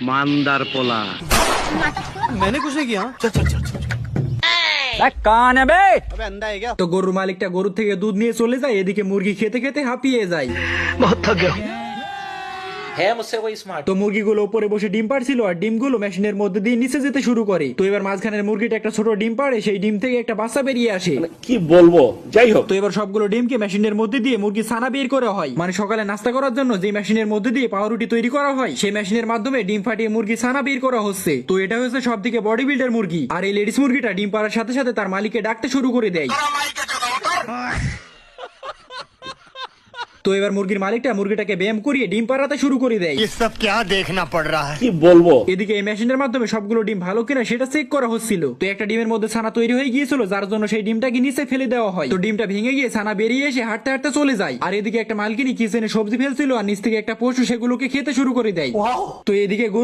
মান্দার পোলা। मैंने कुछ नहीं किया। কান হবে अबे अंधा है क्या? তো গরুর মালিকটা গরু থেকে দুধ নিয়ে চলে যায়, এদিকে মুরগি খেতে খেতে হাঁপিয়ে যায়। है मुझसे कोई स्मार्ट। তো মুরগিগুলো উপরে বসে ডিম পাড়ছিল আর ডিমগুলো মেশিনের মধ্যে দিয়ে নিচে যেতে শুরু করে। তো এবার মাঝখানের মুরগিটা একটা ছোট ডিম পাড়ে, সেই ডিম থেকে একটা বাচ্চা বেরিয়ে আসে। কি বলবো, যাই হোক। তো এবার সবগুলো ডিমকে মেশিনের মধ্যে দিয়ে মুরগি ছানা বের করা হয়। মানে সকালে নাস্তা করার জন্য যে মেশিনের মধ্যে দিয়ে পাউরুটি তৈরি করা হয়, সেই মেশিনের মাধ্যমে ডিম ফাটিয়ে মুরগি ছানা বের করা হচ্ছে। তো এটা হচ্ছে সব থেকে বডি বিল্ডার মুরগি। আর এই লেডিস মুরগিটা ডিম পাড়ার সাথে সাথে তার মালিককে ডাকতে শুরু করে দেয়। তো এবার মুরগির মালিকটা মুরগিটাকে ব্যায়াম করিয়ে ডিম পাড়াতে শুরু করে দেয়। ये सब क्या देखना पड़ रहा है? কি বলবো। এদিকে এই মেশিনের মাধ্যমে সবগুলো ডিম ভালো কিনা সেটা চেক করা হচ্ছিল। তো একটা ডিমের মধ্যে ছানা তৈরি হয়ে গিয়েছিল, যার জন্য সেই ডিমটাকে নিচে ফেলে দেওয়া হয়। তো ডিমটা ভেঙে গিয়ে ছানা বেরিয়ে এসে হাঁটতে হাঁটতে চলে যায়। আর এদিকে একটা মালকিনি কিচেনে সবজি ফেলছিল আর নিচ থেকে একটা পশু সেগুলোকে খেতে শুরু করে দেয়। তো এদিকে গরু